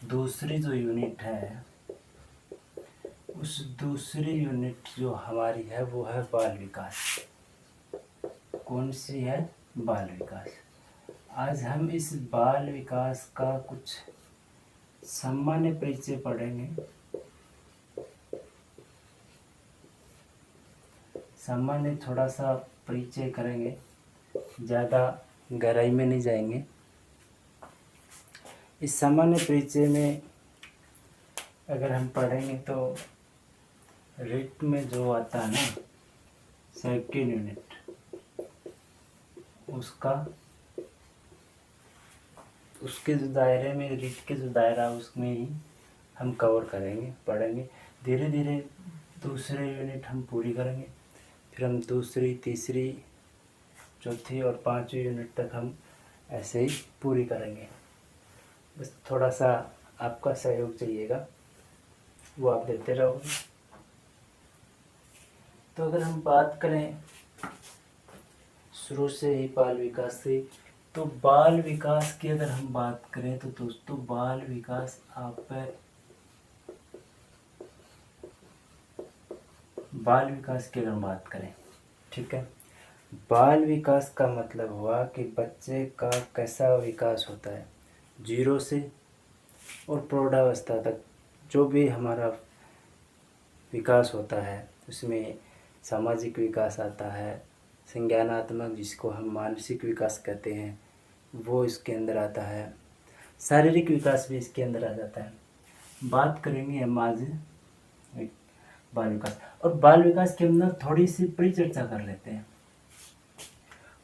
दूसरी जो यूनिट है, उस दूसरी यूनिट जो हमारी है वो है बाल विकास। कौन सी है? बाल विकास। आज हम इस बाल विकास का कुछ सामान्य परिचय पढ़ेंगे। सामान्य थोड़ा सा परिचय करेंगे, ज़्यादा गहराई में नहीं जाएंगे। इस सामान्य परिचय में अगर हम पढ़ेंगे तो रिट में जो आता है ना सेकंड यूनिट, उसके जो दायरे में, रिट के जो दायरा उसमें ही हम कवर करेंगे, पढ़ेंगे। धीरे धीरे दूसरे यूनिट हम पूरी करेंगे, फिर हम दूसरी, तीसरी, चौथी और पांचवी यूनिट तक हम ऐसे ही पूरी करेंगे। बस थोड़ा सा आपका सहयोग चाहिएगा, वो आप देते रहोगे। तो अगर हम बात करें शुरू से ही बाल विकास से, तो बाल विकास की अगर हम बात करें तो दोस्तों बाल विकास बाल विकास की अगर हम बात करें, ठीक है, बाल विकास का मतलब हुआ कि बच्चे का कैसा विकास होता है जीरो से और प्रौढ़ावस्था तक। जो भी हमारा विकास होता है उसमें सामाजिक विकास आता है, संज्ञानात्मक जिसको हम मानसिक विकास कहते हैं वो इसके अंदर आता है, शारीरिक विकास भी इसके अंदर आ जाता है। बात करेंगे हम आज बाल विकास, और बाल विकास के अंदर थोड़ी सी परिचर्चा कर लेते हैं।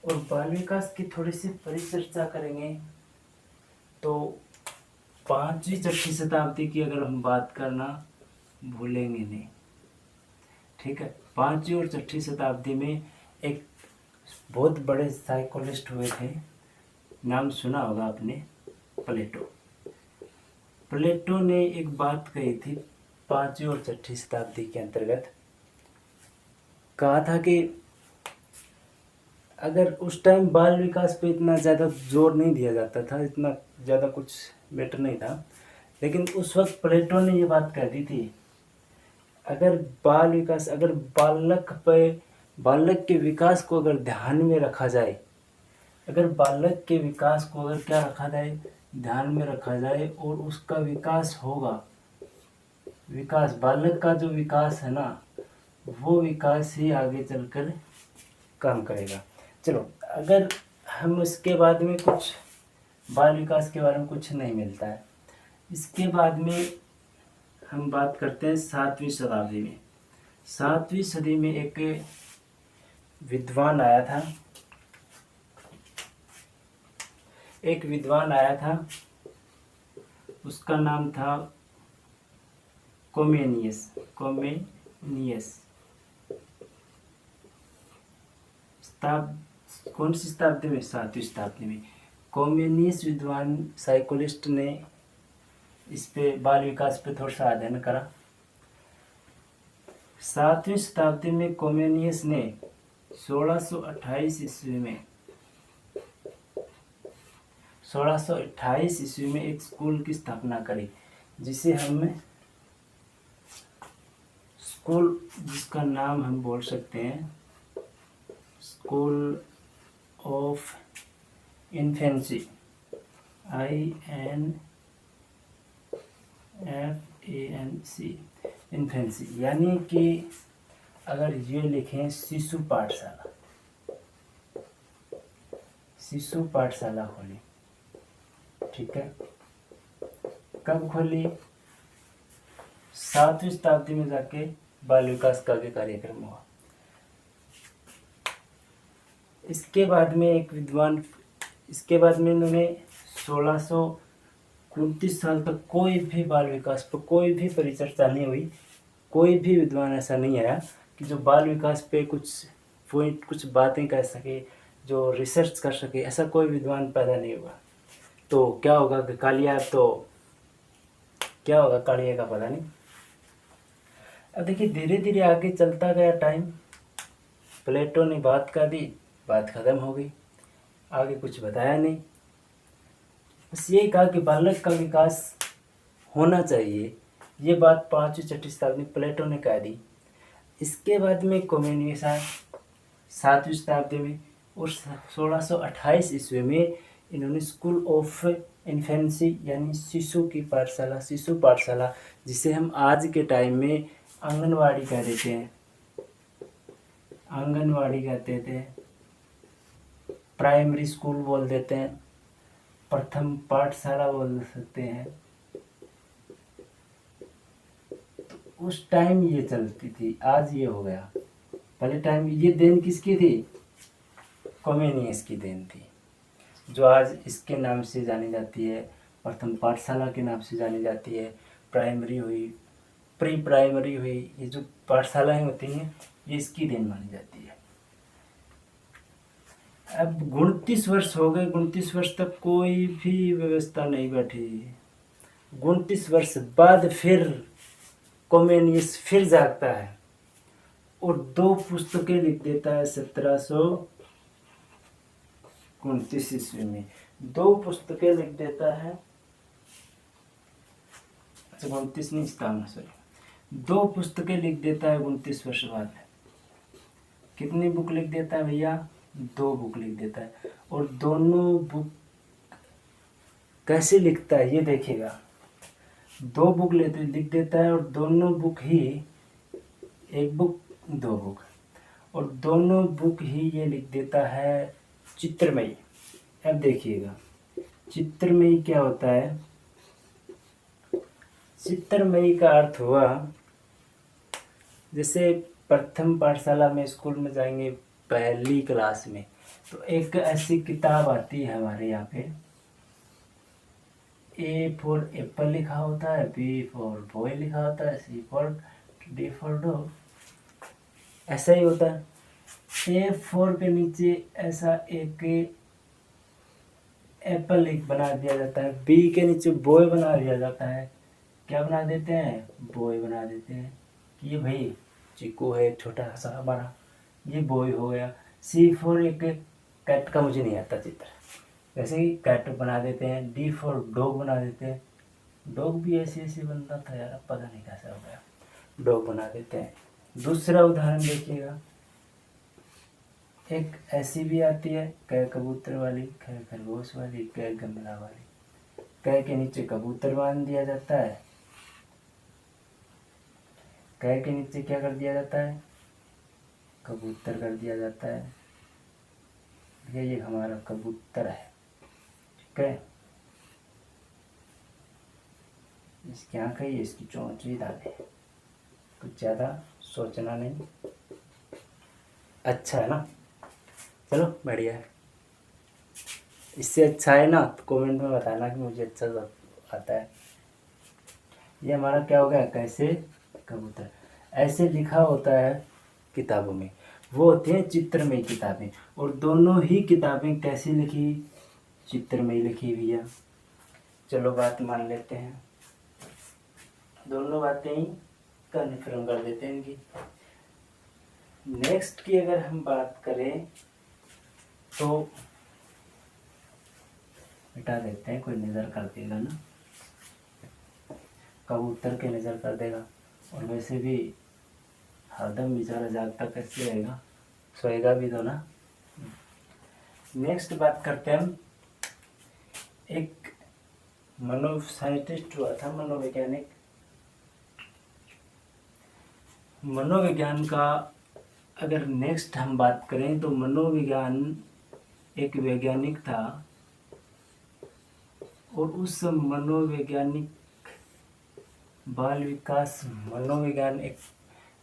और बाल विकास की थोड़ी सी परिचर्चा करेंगे तो 5वीं 6वीं शताब्दी की अगर हम बात करना भूलेंगे नहीं, ठीक है। 5वीं और 6वीं शताब्दी में एक बहुत बड़े साइकोलिस्ट हुए थे, नाम सुना होगा आपने, प्लेटो। प्लेटो ने एक बात कही थी 5वीं और 6वीं शताब्दी के अंतर्गत, कहा था कि अगर उस टाइम बाल विकास पे इतना ज़्यादा जोर नहीं दिया जाता था, इतना ज़्यादा कुछ बेटर नहीं था, लेकिन उस वक्त प्लेटो ने ये बात कह दी थी, अगर बाल विकास, अगर बालक के विकास को अगर ध्यान में रखा जाए, अगर बालक के विकास को अगर क्या रखा जाए, ध्यान में रखा जाए और उसका विकास होगा, विकास, बालक का जो विकास है ना, वो विकास ही आगे चलकर काम करेगा। चलो, अगर हम इसके बाद में कुछ बाल विकास के बारे में कुछ नहीं मिलता है, इसके बाद में हम बात करते हैं 7वीं शताब्दी में। 7वीं सदी में एक विद्वान आया था, उसका नाम था कोमेनियस। कौन सी शताब्दी में? 7वीं शताब्दी में कोमेनियस विद्वान साइकोलिस्ट ने इस पे बाल विकास पे थोड़ा सा अध्ययन करा। 7वीं शताब्दी में कोमेनियस ने 1628 ईस्वी में एक स्कूल की स्थापना करी, जिसे हम स्कूल, जिसका नाम हम बोल सकते हैं school of infancy, INFANC, infancy, यानी कि अगर ये लिखें शिशु पाठशाला खोली, ठीक है। कब खोली? 7वीं शताब्दी में जाके बाल विकास का आगे कार्यक्रम हुआ। इसके बाद में इन्होंने 1629 साल तक कोई भी बाल विकास पर कोई भी परिचर्चा नहीं हुई। कोई भी विद्वान ऐसा नहीं आया कि जो बाल विकास पे कुछ बातें कह सके, जो रिसर्च कर सके, ऐसा कोई विद्वान पैदा नहीं हुआ। तो क्या होगा कालिया का पता नहीं। अब देखिए धीरे धीरे आगे चलता गया टाइम, प्लेटो ने बात कर दी, बात खत्म हो गई, आगे कुछ बताया नहीं, बस यही कहा कि बालक का विकास होना चाहिए। ये बात 5वीं 6वीं शताब्दी में प्लेटो ने कह दी। इसके बाद में कोमेनियस आया 7वीं शताब्दी में, और 1628 ईस्वी में इन्होंने स्कूल ऑफ इन्फेंसी यानी शिशु की पाठशाला, शिशु पाठशाला जिसे हम आज के टाइम में आंगनवाड़ी कह देते हैं, आंगनवाड़ी कहते थे, प्राइमरी स्कूल बोल देते हैं, प्रथम पाठशाला बोल सकते हैं। तो उस टाइम ये चलती थी, आज ये हो गया। पहले टाइम ये देन किसकी थी? कोमेनियस की देन थी, जो आज इसके नाम से जानी जाती है, प्रथम पाठशाला के नाम से जानी जाती है। प्राइमरी हुई, प्री प्राइमरी हुई, ये जो पाठशालाएं होती हैं ये इसकी देन मानी जाती है। अब 29 वर्ष हो गए, 29 वर्ष तक कोई भी व्यवस्था नहीं बैठी। 29 वर्ष बाद फिर कोमेनियस फिर जागता है और 2 पुस्तकें लिख देता है 1729 ईस्वी में। 2 पुस्तकें लिख देता है, अच्छा 29 नहीं, सॉरी, 2 पुस्तकें लिख देता है 29 वर्ष बाद। कितनी बुक लिख देता है भैया? 2 बुक लिख देता है। और दोनों बुक कैसे लिखता है ये देखिएगा। 2 बुक लिख देता है और दोनों बुक ही, एक बुक 2 बुक, और दोनों बुक ही ये लिख देता है चित्रमयी। अब देखिएगा चित्रमयी क्या होता है। चित्रमयी का अर्थ हुआ, जैसे प्रथम पाठशाला में स्कूल में जाएंगे पहली क्लास में, तो एक ऐसी किताब आती है हमारे यहाँ पे, ए फॉर एप्पल लिखा होता है, बी फॉर बॉय लिखा होता है, सी फॉर डी फॉर डॉग, ऐसा ही होता है। A4 के नीचे ऐसा एक एप्पल एक बना दिया जाता है, बी के नीचे बॉय बना दिया जाता है। क्या बना देते हैं? बॉय बना देते हैं कि ये भाई चिक्कू है छोटा सा हमारा, ये बॉय हो गया। सी फॉर एक कैट का मुझे नहीं आता चित्र, वैसे ही कैट बना देते हैं। डी फॉर डॉग बना देते हैं, डॉग भी ऐसे ऐसे बनता था यार, पता नहीं कैसा हो गया, डॉग बना देते हैं। दूसरा उदाहरण देखिएगा, एक ऐसी भी आती है कै कबूतर वाली, कै खरगोश वाली, कै गमला वाली। कै के नीचे कबूतर बांध दिया जाता है, कै के नीचे क्या कर दिया जाता है? कबूतर कर दिया जाता है। ये हमारा कबूतर है, ठीक है। इसकी आँख है, इसकी चोंच भी दाने, कुछ ज़्यादा सोचना नहीं। अच्छा है ना? चलो बढ़िया है। इससे अच्छा है ना तो कमेंट में बताना कि मुझे अच्छा आता है। ये हमारा क्या हो गया? कैसे कबूतर, ऐसे लिखा होता है किताबों में, वो होती हैं चित्रमयी किताबें। और दोनों ही किताबें कैसी लिखी? चित्रमयी लिखी भैया। चलो बात मान लेते हैं, दोनों बातें ही कन्फर्म कर देते हैं इनकी। नेक्स्ट की अगर हम बात करें तो मिटा देते हैं, कोई नज़र कर देगा ना, कबूतर के नज़र कर देगा। और वैसे भी हरदम बेचारा जागता कैसे रहेगा, सोएगा भी तो ना। नेक्स्ट बात करते हैं हम, एक साइंटिस्ट हुआ था, मनोवैज्ञानिक। मनोविज्ञान का अगर नेक्स्ट हम बात करें तो मनोविज्ञान एक वैज्ञानिक था, और उस मनोवैज्ञानिक बाल विकास मनोविज्ञान एक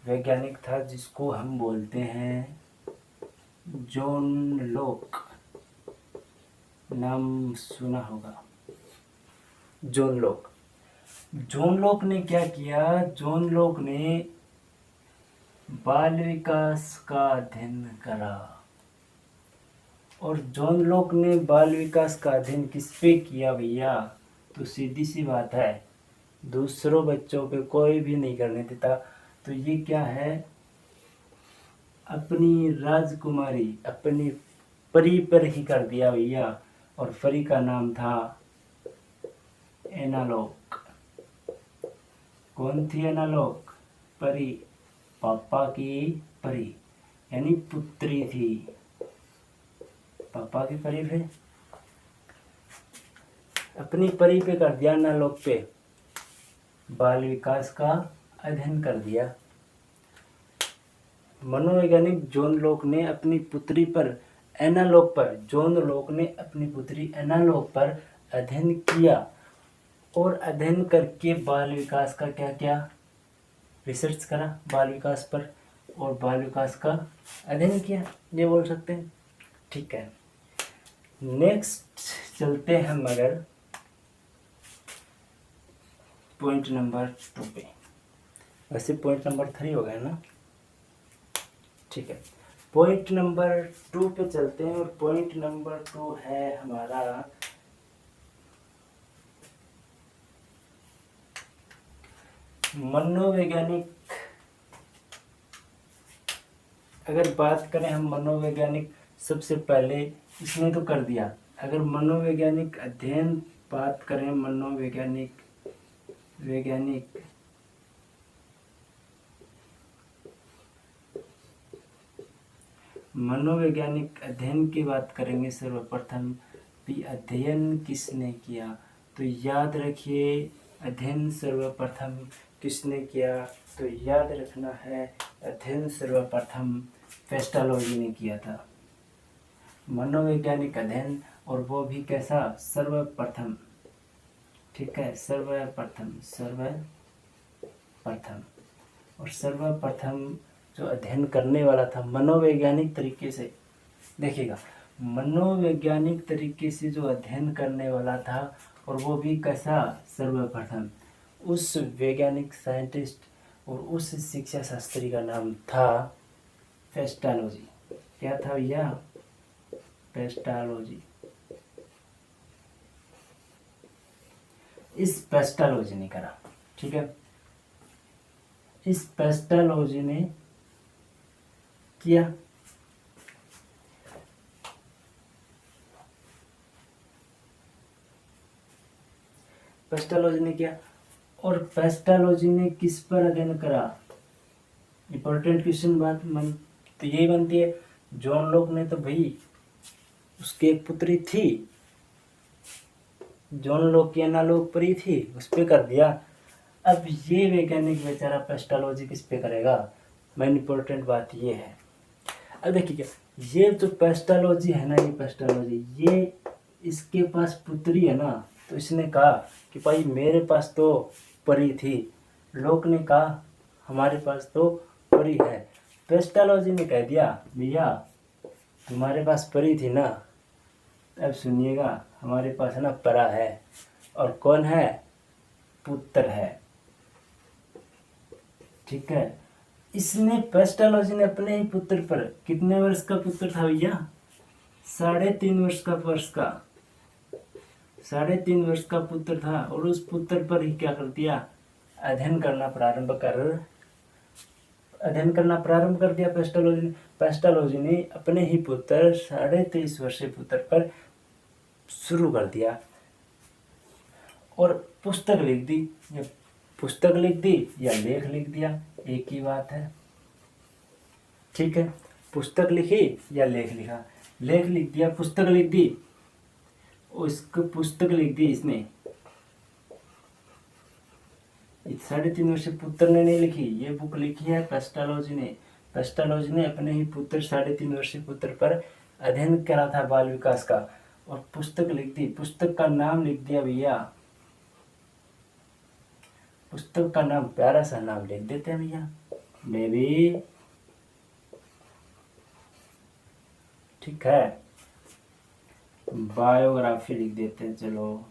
वैज्ञानिक था जिसको हम बोलते हैं जॉन लॉक। नाम सुना होगा, जॉन लॉक। जॉन लॉक ने क्या किया? जॉन लॉक ने बाल विकास का अध्ययन करा। और जॉन लॉक ने बाल विकास का अध्ययन किस पे किया भैया? तो सीधी सी बात है, दूसरों बच्चों पे कोई भी नहीं करने देता। तो ये क्या है? अपनी राजकुमारी, अपनी परी पर ही कर दिया भैया। और परी का नाम था एना लॉक। कौन थी एनालॉग? परी, पापा की परी, यानी पुत्री थी, पापा की परी पे अपनी परी पे कर दिया एनालॉग पे, बाल विकास का अध्ययन कर दिया। मनोवैज्ञानिक जॉन लॉक ने अपनी पुत्री पर एनालॉग पर जॉन लॉक ने अपनी पुत्री एनालॉग पर अध्ययन किया और अध्ययन करके बाल विकास का क्या क्या रिसर्च करा बाल विकास पर और बाल विकास का अध्ययन किया, ये बोल सकते हैं। ठीक है, नेक्स्ट चलते हैं मगर पॉइंट नंबर 2 पे। वैसे पॉइंट नंबर 3 हो गया ना। ठीक है, पॉइंट नंबर 2 पे चलते हैं और पॉइंट नंबर 2 है हमारा मनोवैज्ञानिक। अगर बात करें हम मनोवैज्ञानिक, सबसे पहले इसने तो कर दिया। अगर मनोवैज्ञानिक अध्ययन बात करें, मनोवैज्ञानिक अध्ययन की बात करेंगे सर्वप्रथम भी अध्ययन किसने किया, तो याद रखिए अध्ययन सर्वप्रथम किसने किया, तो याद रखना है अध्ययन सर्वप्रथम पेस्टालोजी ने किया था। मनोवैज्ञानिक अध्ययन, और वो भी कैसा? सर्वप्रथम। ठीक है, सर्वप्रथम और सर्वप्रथम जो अध्ययन करने वाला था मनोवैज्ञानिक तरीके से, देखिएगा मनोवैज्ञानिक तरीके से जो अध्ययन करने वाला था और वो भी कैसा? सर्वप्रथम। उस वैज्ञानिक साइंटिस्ट और उस शिक्षा शास्त्री का नाम था पेस्टालोजी। क्या था भैया? पेस्टालोजी। इस पेस्टालोजी ने करा। ठीक है, इस पेस्टालोजी ने किया। पेस्टालोजी ने किया, और पेस्टालोजी ने किस पर अध्ययन करा? इंपॉर्टेंट क्वेश्चन बात तो यही बनती है। जॉन लॉक ने तो भाई उसकी एक पुत्री थी, जॉन लॉक की एनालॉग परी थी, उस पर कर दिया। अब ये वैज्ञानिक बेचारा पेस्टालोजी किस पे करेगा? मेन इंपॉर्टेंट बात ये है। अब देखिए ये जो पेस्टालोजी है ना, ये पेस्टालोजी, ये इसके पास पुत्री है ना, तो इसने कहा कि भाई मेरे पास तो परी थी। लोक ने कहा हमारे पास तो परी है। पेस्टालोजी ने कह दिया भैया तुम्हारे पास परी थी ना, अब सुनिएगा हमारे पास ना परा है, और कौन है? पुत्र है। ठीक है, इसने पेस्टालोजी ने अपने ही पुत्र पर, कितने वर्ष का पुत्र था भैया? 3.5 वर्ष का 3.5 वर्ष का पुत्र था, और उस पुत्र पर ही क्या कर दिया? अध्ययन करना प्रारंभ कर दिया पेस्टालोजी ने अपने ही पुत्र 23.5 वर्षीय पुत्र पर शुरू कर दिया और पुस्तक लिख दी। या लेख लिख दिया, एक ही बात है। ठीक है, पुस्तक लिखी या लेख लिखा? लेख लिख दिया, पुस्तक लिख दी। उसको पुस्तक लिख दी इसने, 3.5 वर्षीय पुत्र ने नहीं लिखी, ये बुक लिखी है पेस्टालोजी ने। पेस्टालोजी ने अपने ही पुत्र 3.5 वर्षीय पुत्र पर अध्ययन करा था बाल विकास का, और पुस्तक लिख दी। पुस्तक का नाम लिख दिया भैया, पुस्तक का नाम प्यारा सा नाम लिख देते हैं भैया, बेबी। ठीक है, बायोग्राफी लिख देते हैं। चलो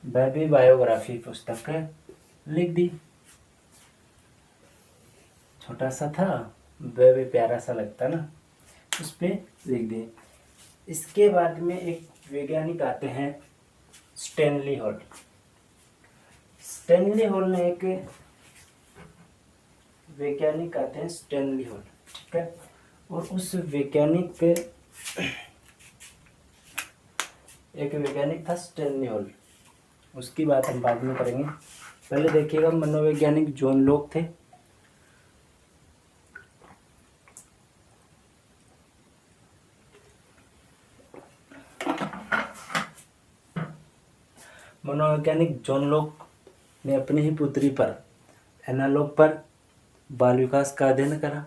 बेबी बायोग्राफी पुस्तक लिख दी। छोटा सा था, बेबी प्यारा सा लगता ना, उस पर लिख दिए। इसके बाद में एक वैज्ञानिक आते हैं स्टैनली हॉल। स्टैनली हॉल ने एक वैज्ञानिक आते हैं स्टैनली हॉल। ठीक है, और उस वैज्ञानिक एक वैज्ञानिक था स्टैनली हॉल, उसकी बात हम बाद में करेंगे। पहले देखिएगा मनोवैज्ञानिक जॉन लॉक थे। मनोवैज्ञानिक जॉन लॉक ने अपनी ही पुत्री पर एनालॉग पर बाल विकास का अध्ययन करा।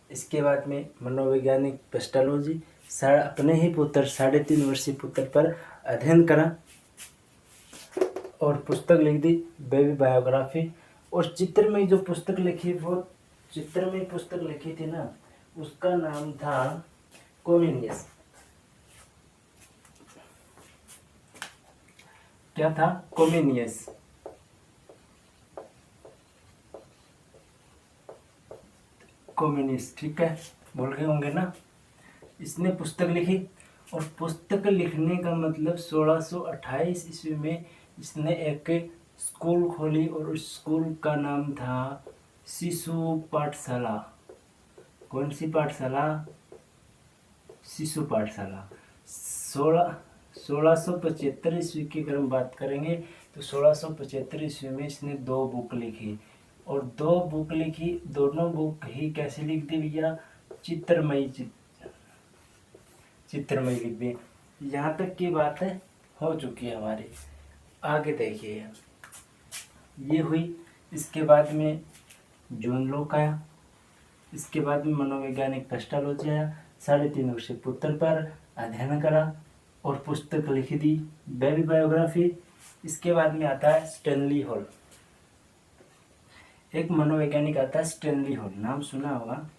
इसके बाद में मनोवैज्ञानिक पेस्टालॉजी अपने ही पुत्र 3.5 वर्षीय पुत्र पर अध्ययन करा और पुस्तक लिख दी, बेबी बायोग्राफी। और चित्रमयी जो पुस्तक लिखी, वो चित्रमयी पुस्तक लिखी थी ना, उसका नाम था कोमेनियस। क्या था? कोमेनियस। कोमेनियस, ठीक है, बोल गए होंगे ना। इसने पुस्तक लिखी और पुस्तक लिखने का मतलब 1628 ईस्वी में इसने एक स्कूल खोली और उस स्कूल का नाम था शिशु पाठशाला। कौन सी पाठशाला? शिशु पाठशाला। 1675 ईस्वी की अगर हम बात करेंगे तो 1675 ईस्वी में इसने 2 बुक लिखी और 2 बुक लिखी। दोनों बुक ही कैसे लिख दी भैया? चित्रमयी लिख दी। यहाँ तक की बात है हो चुकी है हमारी। आगे देखिए, ये हुई। इसके बाद में जॉन लॉक आया। इसके बाद में मनोवैज्ञानिक पेस्टालॉजी आया। 3.5 वर्षीय पुत्र पर अध्ययन करा और पुस्तक लिख दी, बेबी बायोग्राफी। इसके बाद में आता है स्टैनली हॉल। एक मनोवैज्ञानिक आता है स्टैनली हॉल, नाम सुना होगा।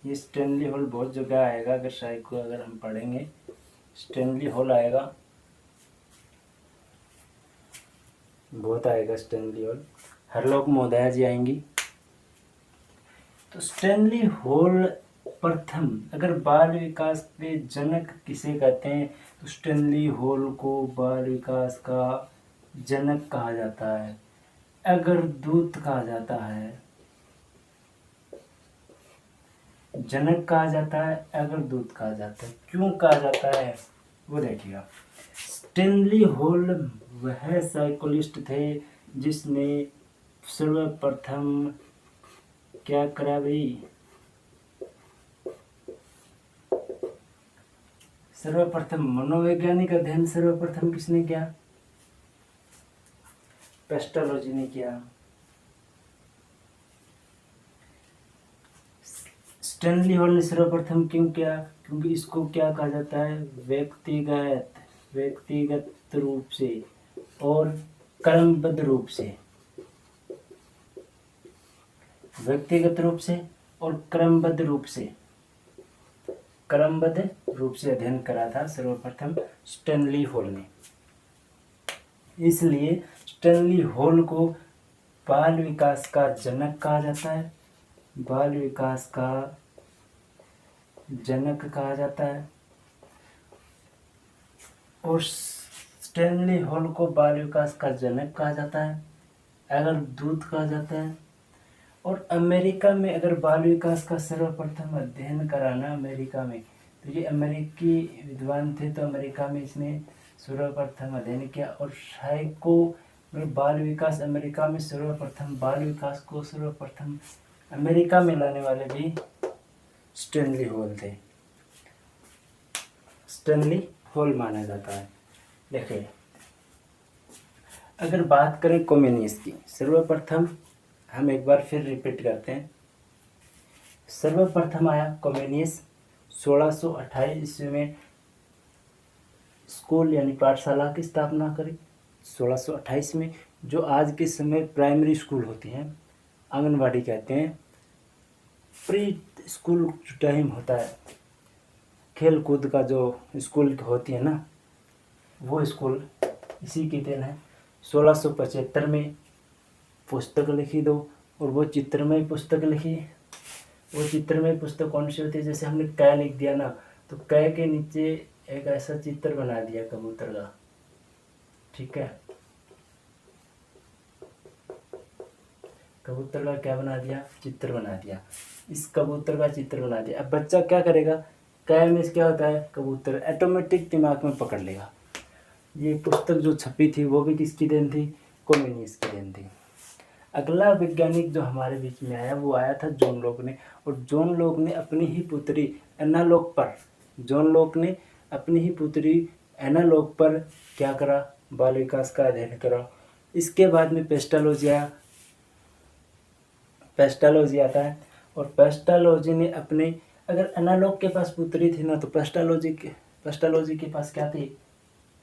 ये स्टैनली हॉल बहुत जगह आएगा, अगर साइको अगर हम पढ़ेंगे स्टैनली हॉल आएगा, बहुत आएगा स्टैनली हॉल। हरलोक महोदया जी आएंगी। तो स्टैनली हॉल प्रथम, अगर बाल विकास के जनक किसे कहते हैं तो स्टैनली हॉल को बाल विकास का जनक कहा जाता है, अगर दूत कहा जाता है, जनक कहा जाता है, अगर दूत कहा जाता है। क्यों कहा जाता है वो देखिएगा। स्टैनली हॉल वह साइकोलिस्ट थे जिसने सर्वप्रथम क्या करा भाई? सर्वप्रथम मनोवैज्ञानिक अध्ययन सर्वप्रथम किसने किया? पेस्टालॉजी ने किया। स्टैनली हॉल ने सर्वप्रथम क्यों किया? क्योंकि इसको क्या कहा जाता है? व्यक्तिगत रूप से और क्रमबद्ध रूप से, व्यक्तिगत रूप से और क्रमबद्ध रूप से अध्ययन करा था सर्वप्रथम स्टैनली हॉल ने। इसलिए स्टैनली हॉल को बाल विकास का जनक कहा जाता है, बाल विकास का जनक कहा जाता है। और स्टैनली हॉल को बाल विकास का जनक कहा जाता है, अगर दूत कहा जाता है। और अमेरिका में अगर बाल विकास का सर्वप्रथम अध्ययन कराना अमेरिका में, तो ये अमेरिकी विद्वान थे, तो अमेरिका में इसने सर्वप्रथम अध्ययन किया। और साइको बाल विकास अमेरिका में सर्वप्रथम, बाल विकास को सर्वप्रथम अमेरिका में लाने वाले भी स्टैनली हॉल थे, स्टैनली हॉल माना जाता है। देखिए, अगर बात करें कोमेनियस की, सर्वप्रथम हम एक बार फिर रिपीट करते हैं। सर्वप्रथम आया कोमेनियस, 1628 ईस्वी में स्कूल यानी पाठशाला की स्थापना करी 1628 में, जो आज के समय प्राइमरी स्कूल होती हैं, आंगनवाड़ी कहते हैं। प्री स्कूल जो टाइम होता है, खेल कूद का जो स्कूल होती है ना, वो स्कूल इसी की देन है। 1675 में पुस्तक लिखी दो, और वो चित्रमय पुस्तक लिखी। वो चित्रमय पुस्तक कौन सी होती है? जैसे हमने कै लिख दिया ना, तो कै के नीचे एक ऐसा चित्र बना दिया कबूतर का, ठीक है, कबूतर का क्या बना दिया? चित्र बना दिया। इस कबूतर का चित्र बना दिया। अब बच्चा क्या करेगा? कै में क्या होता है, कबूतर, ऑटोमेटिक दिमाग में पकड़ लेगा। ये पुस्तक जो छपी थी वो भी किसकी देन थी, कॉम्युनिस्ट की देन थी। अगला वैज्ञानिक जो हमारे बीच में आया वो आया था जॉन लॉक ने, और जॉन लॉक ने अपनी ही पुत्री एना लॉक पर, जॉन लॉक ने अपनी ही पुत्री एना लॉक पर क्या करा, बाल विकास का अध्ययन करा। इसके बाद में पेस्टालॉजी आया, पेस्टालॉजी आता है, और पेस्टालॉजी ने अपने, अगर एनालॉग के पास पुत्री थी ना, तो पेस्टालॉजी के पास क्या थी,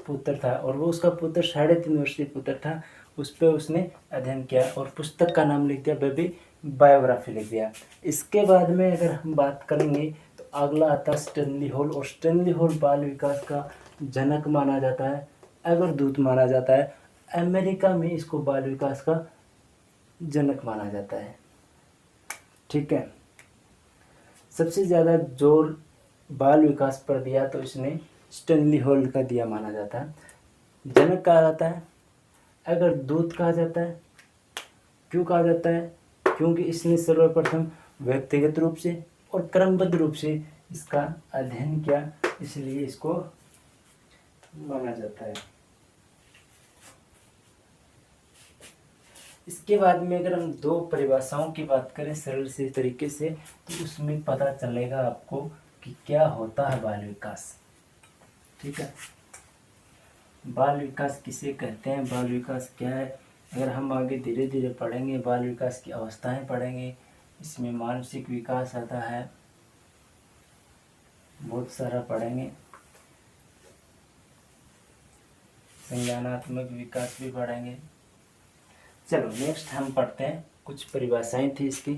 पुत्र था, और वो उसका पुत्र 3.5 वर्षीय पुत्र था। उस पर उसने अध्ययन किया और पुस्तक का नाम लिख दिया, बेबी बायोग्राफी लिख दिया। इसके बाद में अगर हम बात करेंगे तो अगला आता है स्टैनली हॉल, और स्टैनली हॉल बाल विकास का जनक माना जाता है, अग्रदूत माना जाता है। अमेरिका में इसको बाल विकास का जनक माना जाता है। ठीक है, सबसे ज़्यादा जोर बाल विकास पर दिया तो इसने स्टैनली हॉल का दिया माना जाता है। जनक कहा जाता है, अगर दूत कहा जाता है। क्यों कहा जाता है, क्योंकि इसने सर्वप्रथम व्यक्तिगत रूप से और क्रमबद्ध रूप से इसका अध्ययन किया, इसलिए इसको माना जाता है। इसके बाद में अगर हम दो परिभाषाओं की बात करें सरल से तरीके से, तो उसमें पता चलेगा आपको कि क्या होता है बाल विकास। ठीक है, बाल विकास किसे कहते हैं, बाल विकास क्या है, अगर हम आगे धीरे धीरे पढ़ेंगे, बाल विकास की अवस्थाएं पढ़ेंगे, इसमें मानसिक विकास आता है, बहुत सारा पढ़ेंगे, संज्ञानात्मक विकास भी पढ़ेंगे। चलो नेक्स्ट हम पढ़ते हैं, कुछ परिभाषाएं थी इसकी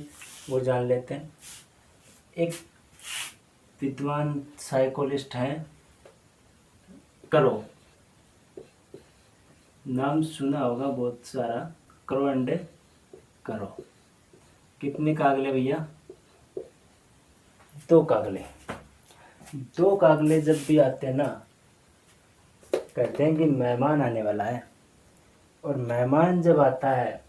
वो जान लेते हैं। एक विद्वान साइकोलिस्ट हैं, करो, नाम सुना होगा बहुत सारा, करो एंड करो। कितने कागले भैया, 2 कागले। 2 कागले जब भी आते हैं ना, कहते हैं कि मेहमान आने वाला है, और मेहमान जब आता है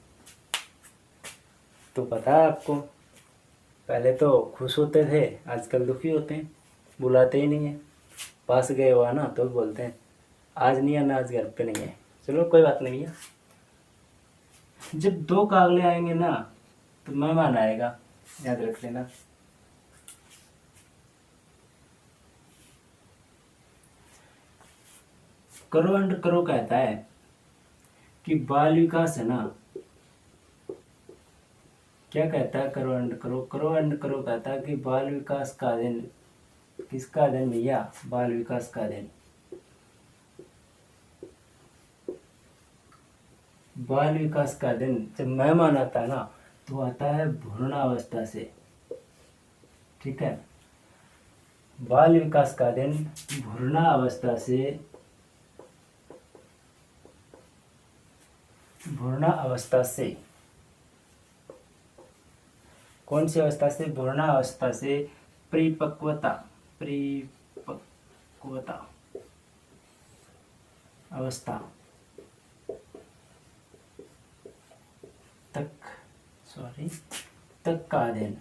तो पता है आपको, पहले तो खुश होते थे, आजकल दुखी होते हैं, बुलाते ही नहीं है। पास गए हुआ ना तो बोलते हैं आज नहीं आना, आज घर पे नहीं है। चलो कोई बात नहीं भैया, जब 2 कागले आएंगे ना तो मेहमान आएगा, याद रख लेना। करो एंड करो कहता है कि बाल विकास है ना, क्या कहता है करो एंड करो, करो एंड करो कहता है कि बाल विकास का दिन, किसका दिन भैया, बाल विकास का दिन। बाल विकास का दिन जब मेहमान आता है ना तो आता है भ्रूणावस्था से। ठीक है, बाल विकास का दिन भ्रूणावस्था से, भ्रूणावस्था से, कौन सी अवस्था से, भ्रूणावस्था से परिपक्वता, परिपक्वता अवस्था तक, तक का अध्ययन।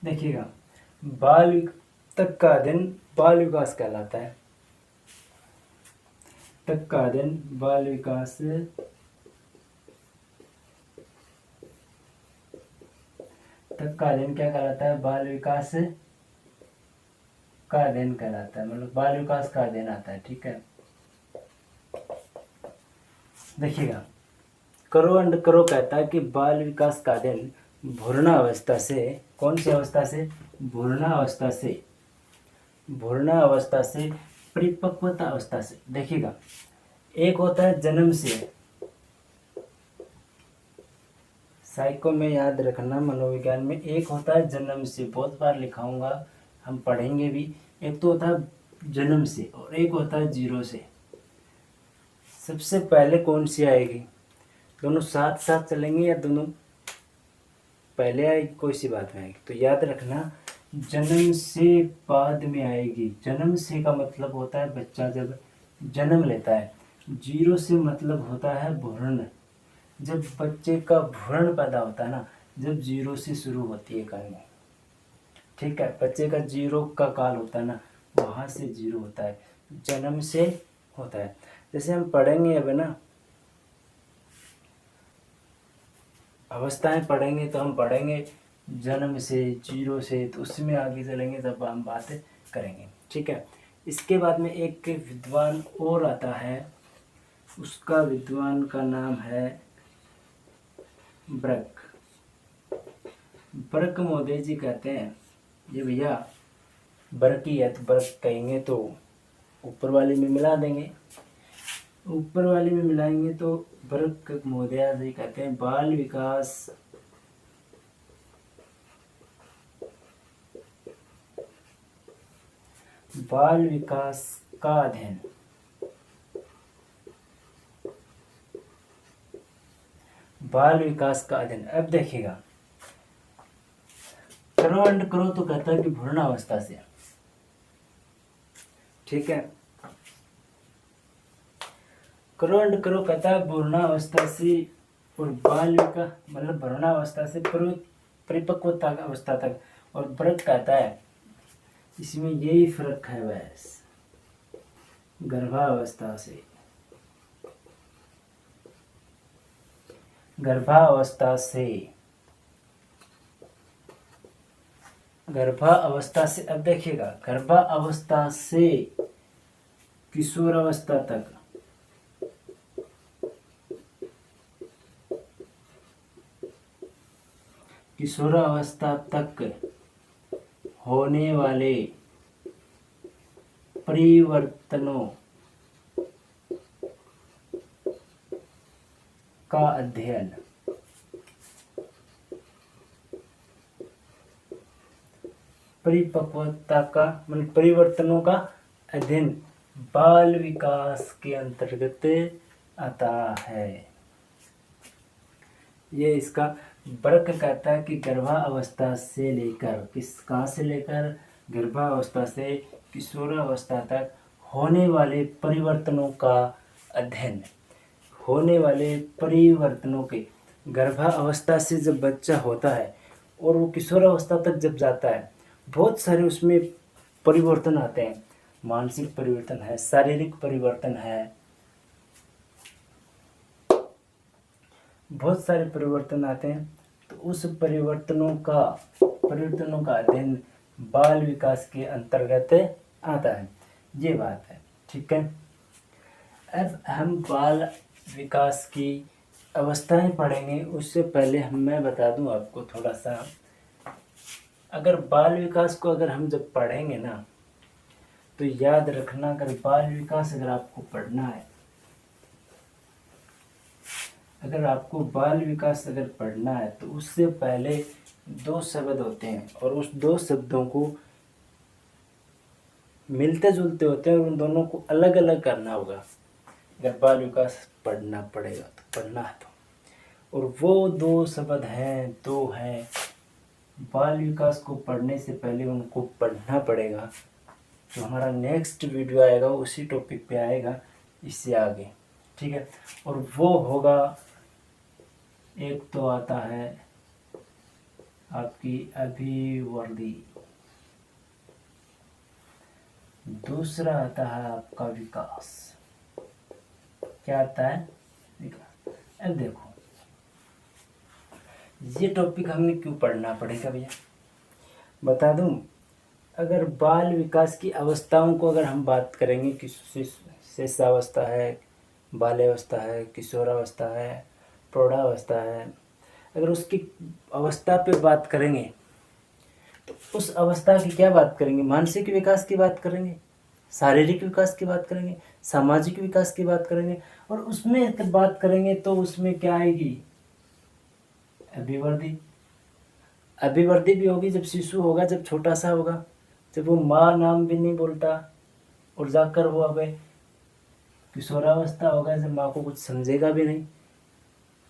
देखिएगा, बाल तक का अध्ययन बाल विकास कहलाता है। तक का अध्ययन बाल विकास, तक का अध्ययन क्या कहलाता है, बाल विकास का अध्ययन कहलाता है, मतलब बाल विकास का अध्ययन आता है। ठीक है, देखिएगा, करो एंड करो कहता है कि बाल विकास का अध्ययन भ्रूणावस्था से, कौन सी अवस्था से, भ्रूणावस्था से, भ्रूणावस्था से परिपक्वता अवस्था से। देखिएगा, एक होता है जन्म से, साइको में याद रखना, मनोविज्ञान में एक होता है जन्म से, बहुत बार लिखाऊंगा, हम पढ़ेंगे भी। एक तो होता है जन्म से और एक होता है 0 से। सबसे पहले कौन सी आएगी, दोनों साथ साथ चलेंगे या दोनों पहले आएगी, कोई सी बात में आएगी, तो याद रखना जन्म से बाद में आएगी। जन्म से का मतलब होता है बच्चा जब जन्म लेता है, 0 से मतलब होता है भ्रूण, जब बच्चे का भ्रूण पैदा होता है ना, जब 0 से शुरू होती है कहानी, ठीक है, बच्चे का 0 का काल होता है ना, वहाँ से 0 होता है, जन्म से होता है। जैसे हम पढ़ेंगे अब ना, अवस्थाएं पढ़ेंगे तो हम पढ़ेंगे जन्म से, 0 से, तो उसमें आगे चलेंगे तब हम बातें करेंगे, ठीक है। इसके बाद में एक विद्वान और आता है, उसका विद्वान का नाम है ब्रक। ब्रक मोदे जी कहते हैं, ये भैया बरकी है तो ब्रक कहेंगे तो ऊपर वाले में मिला देंगे, ऊपर वाले में मिलाएंगे तो ब्रक मोदया जी कहते हैं बाल विकास का अध्ययन, बाल विकास का अध्ययन। अब देखिएगा, करो एंड करो तो कहता है कि भ्रूणावस्था से, ठीक है, करो एंड करो कहता है भ्रूणावस्था से, और बाल विकास मतलब भ्रूणावस्था से परिपक्वता अवस्था तक, और ब्रक कहता है इसमें यही फर्क है बस, गर्भावस्था से, गर्भावस्था से। अब देखिएगा, गर्भावस्था से किशोरावस्था तक, किशोरावस्था तक होने वाले परिवर्तनों का अध्ययन, परिपक्वता का मतलब परिवर्तनों का अध्ययन बाल विकास के अंतर्गत आता है। ये इसका ब्रक कहता है कि गर्भावस्था से लेकर कहाँ से लेकर, गर्भावस्था से किशोरावस्था तक होने वाले परिवर्तनों का अध्ययन, होने वाले परिवर्तनों के, गर्भावस्था से जब बच्चा होता है और वो किशोरावस्था तक जब जाता है, बहुत सारे उसमें परिवर्तन आते हैं, मानसिक परिवर्तन है, शारीरिक परिवर्तन है, बहुत सारे परिवर्तन आते हैं। तो उस परिवर्तनों का अध्ययन बाल विकास के अंतर्गत आता है, ये बात है, ठीक है। अब हम बाल विकास की अवस्थाएं पढ़ेंगे, उससे पहले मैं बता दूं आपको थोड़ा सा, अगर बाल विकास को अगर हम जब पढ़ेंगे ना, तो याद रखना, अगर बाल विकास अगर आपको पढ़ना है, अगर आपको बाल विकास अगर पढ़ना है तो उससे पहले 2 शब्द होते हैं, और उस 2 शब्दों को मिलते जुलते होते हैं, और उन दोनों को अलग अलग करना होगा अगर बाल विकास पढ़ना पड़ेगा तो, पढ़ना है तो। और वो 2 शब्द हैं, 2 हैं, बाल विकास को पढ़ने से पहले उनको पढ़ना पड़ेगा। जो हमारा नेक्स्ट वीडियो आएगा उसी टॉपिक पे आएगा, इससे आगे, ठीक है। और वो होगा, एक तो आता है आपकी अभिवृद्धि, दूसरा आता है आपका विकास। क्या आता है? विकास। अब देखो, ये टॉपिक हमने क्यों पढ़ना पड़ेगा भैया, बता दूं। अगर बाल विकास की अवस्थाओं को अगर हम बात करेंगे कि शिशुअवस्था है, बाल्यावस्था है, किशोरावस्था है, प्रौढ़ावस्था है, अगर उसकी अवस्था पे बात करेंगे तो उस अवस्था की क्या बात करेंगे, मानसिक विकास की बात करेंगे, शारीरिक विकास की बात करेंगे, सामाजिक विकास की बात करेंगे, और उसमें बात करेंगे तो उसमें क्या आएगी, अभिवृद्धि। अभिवृद्धि भी होगी जब शिशु होगा, जब छोटा सा होगा, जब वो माँ नाम भी नहीं बोलता, और जाकर वो अब किशोरावस्था होगा, जब माँ को कुछ समझेगा भी नहीं,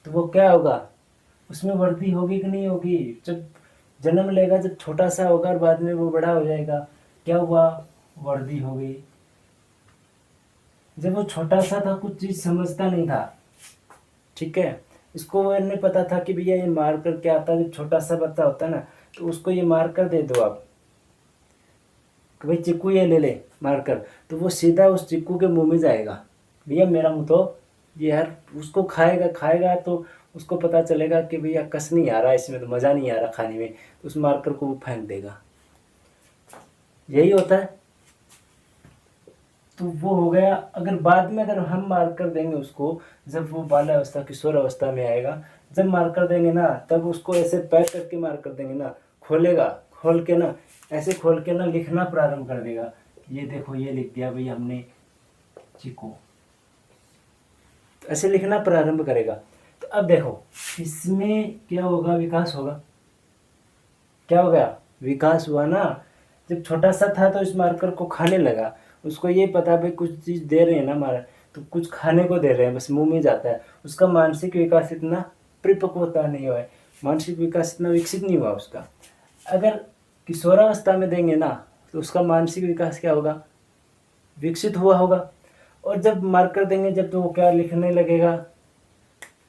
तो वो क्या होगा, उसमें वृद्धि होगी कि नहीं होगी। जब जन्म लेगा, जब छोटा सा होगा, और बाद में वो बड़ा हो जाएगा, क्या हुआ, वृद्धि हो गई। जब वो छोटा सा था, कुछ चीज़ समझता नहीं था, ठीक है, इसको वो नहीं पता था कि भैया ये मार्कर क्या आता है। जब छोटा सा बच्चा होता है ना, तो उसको ये मार्कर दे दो आप कि भाई चिक्कू ये ले ले मारकर, तो वो सीधा उस चिक्कू के मुंह में जाएगा। भैया मेरा मुंह तो ये यार, उसको खाएगा खाएगा तो उसको पता चलेगा कि भैया कस नहीं आ रहा, इसमें तो मज़ा नहीं आ रहा खाने में, तो उस मार्कर को वो फेंक देगा। यही होता है। तो वो हो गया। अगर बाद में अगर हम मार्कर देंगे उसको, जब वो बाल्यावस्था किशोर अवस्था में आएगा, जब मार्कर देंगे ना, तब उसको ऐसे पैक करके मार्कर देंगे ना, खोलेगा, खोल के ना, ऐसे खोल के ना लिखना प्रारंभ कर देगा। ये देखो ये लिख दिया भाई हमने चिको, ऐसे लिखना प्रारंभ करेगा। तो अब देखो इसमें क्या होगा, विकास होगा। क्या हो गया, विकास हुआ ना। जब छोटा सा था तो इस मार्कर को खाने लगा, उसको ये पता भाई कुछ चीज़ दे रहे हैं ना हमारा, तो कुछ खाने को दे रहे हैं, बस मुंह में जाता है। उसका मानसिक विकास इतना परिपक्वता नहीं हुआ है, मानसिक विकास इतना विकसित नहीं हुआ उसका। अगर किशोरावस्था में देंगे ना, तो उसका मानसिक विकास क्या होगा, विकसित हुआ होगा। और जब मार्कर देंगे जब, तो वो क्या लिखने लगेगा,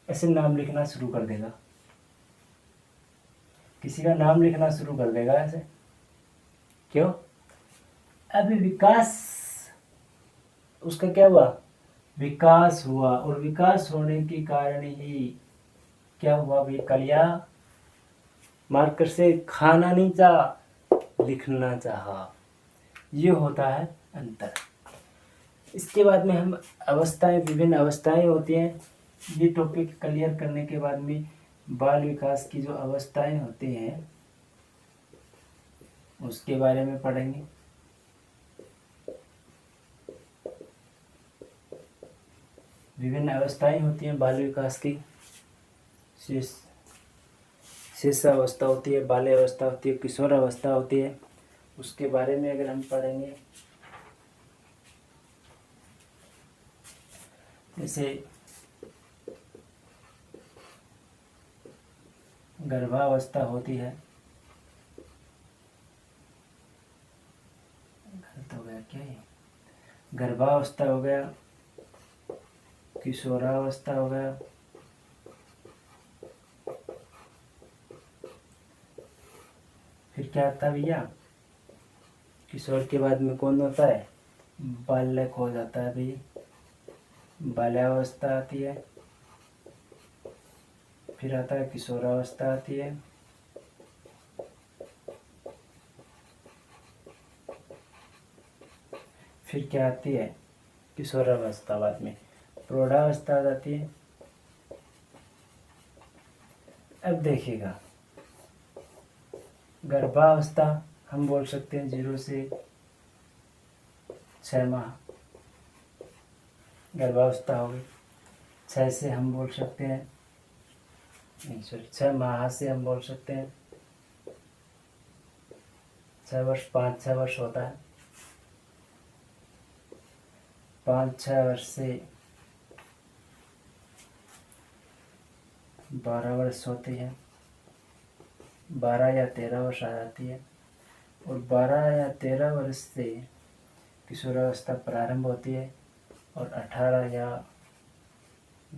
ऐसे नाम लिखना शुरू कर देगा, किसी का नाम लिखना शुरू कर देगा ऐसे। क्यों, अभी विकास उसका क्या हुआ, विकास हुआ। और विकास होने के कारण ही क्या हुआ भाई, कलिया मार्कर से खाना नहीं चाह, लिखना चाहा। ये होता है अंतर। इसके बाद में हम अवस्थाएं, विभिन्न अवस्थाएं होती हैं। ये टॉपिक क्लियर करने के बाद में बाल विकास की जो अवस्थाएं होती हैं उसके बारे में पढ़ेंगे। विभिन्न अवस्थाएं होती हैं बाल विकास की। शिशु अवस्था होती है, बाल्य अवस्था होती है, किशोर अवस्था होती है। उसके बारे में अगर हम पढ़ेंगे, जैसे गर्भावस्था होती है, गलत हो गया क्या ये, गर्भावस्था हो गया, किशोरावस्था हो गया, फिर क्या आता है भैया, किशोर के बाद में कौन होता है, बालक हो जाता है भाई, बाल्यावस्था आती है, फिर आता है किशोरावस्था आती है, फिर क्या आती है, किशोरावस्था बाद में प्रौढ़ावस्था आ जाती है। अब देखिएगा, गर्भावस्था हम बोल सकते हैं 0 से 6 माह गर्भावस्था होगी। 6 से हम बोल सकते हैं, नहीं सॉरी, 6 माह से हम बोल सकते हैं 6 वर्ष, 5-6 वर्ष होता है। 5-6 वर्ष से 12 वर्ष होती है, 12 या 13 वर्ष आ जाती है। और 12 या 13 वर्ष से किशोरावस्था प्रारंभ होती है और 18 या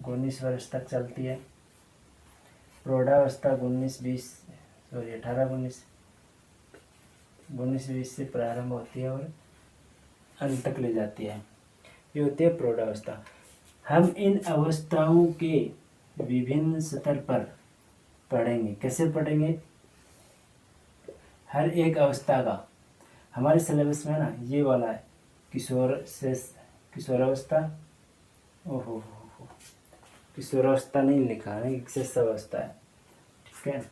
19 वर्ष तक चलती है। प्रौढ़ावस्था 19-20 सॉरी 18-19 19-20 से प्रारंभ होती है और अंत तक ले जाती है। ये होती है प्रौढ़ावस्था। हम इन अवस्थाओं के विभिन्न स्तर पर पढ़ेंगे। कैसे पढ़ेंगे, हर एक अवस्था का हमारे सिलेबस में ना ये वाला है, किशोर से किशोरावस्था, ओहो हो, किशोरावस्था नहीं लिखा है, शिशुअवस्था है, ठीक है।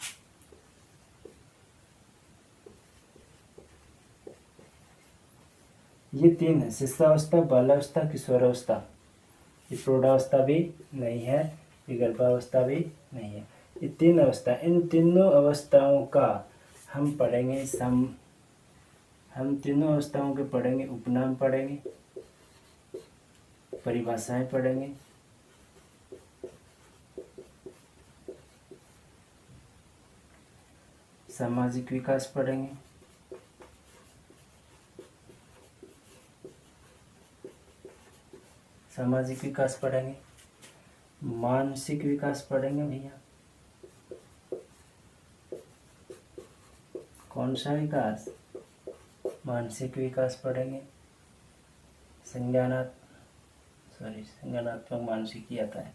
ये 3 है, शिशुअवस्था, बाल्यावस्था, किशोरावस्था। ये प्रौढ़ावस्था भी नहीं है, ये गर्भावस्था भी नहीं है, ये 3 अवस्था। इन तीनों अवस्थाओं का हम पढ़ेंगे हम तीनों अवस्थाओं के पढ़ेंगे, उपनाम पढ़ेंगे, परिभाषाएं पढ़ेंगे, सामाजिक विकास पढ़ेंगे, सामाजिक विकास पढ़ेंगे, मानसिक विकास पढ़ेंगे भैया। कौन सा विकास? मानसिक विकास पढ़ेंगे। संज्ञानात्मक मानसिक ही आता है,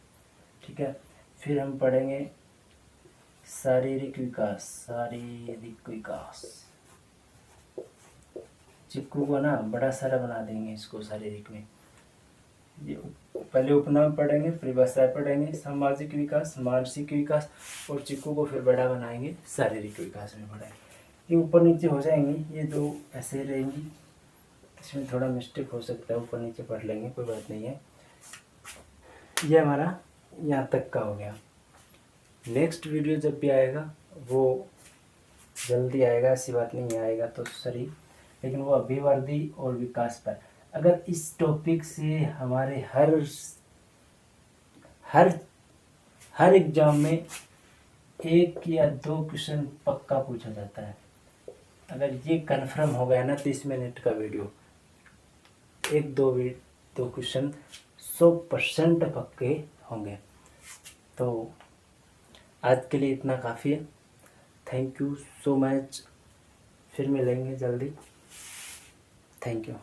ठीक है। फिर हम पढ़ेंगे शारीरिक विकास। चिक्कू को ना बड़ा सारा बना देंगे इसको शारीरिक में। ये पहले उपनाम पढ़ेंगे, परिभाषाएं पढ़ेंगे, सामाजिक विकास, मानसिक विकास, और चिक्कू को फिर बड़ा बनाएंगे, शारीरिक विकास में पढ़ेंगे। ये ऊपर नीचे हो जाएंगी, ये दो ऐसे रहेंगी, इसमें थोड़ा मिस्टेक हो सकता है, ऊपर नीचे पढ़ लेंगे, कोई बात नहीं है। ये हमारा यहाँ तक का हो गया। नेक्स्ट वीडियो जब भी आएगा वो जल्दी आएगा, ऐसी बात नहीं, आएगा तो सही, लेकिन वो अभिवृद्धि और विकास पर। अगर इस टॉपिक से हमारे हर एग्जाम में 1 या 2 क्वेश्चन पक्का पूछा जाता है। अगर ये कन्फर्म हो गया ना 30 मिनट का वीडियो, 1-2 क्वेश्चन 100% पक्के होंगे। तो आज के लिए इतना काफ़ी है। थैंक यू सो मच, फिर मिलेंगे जल्दी। Thank you.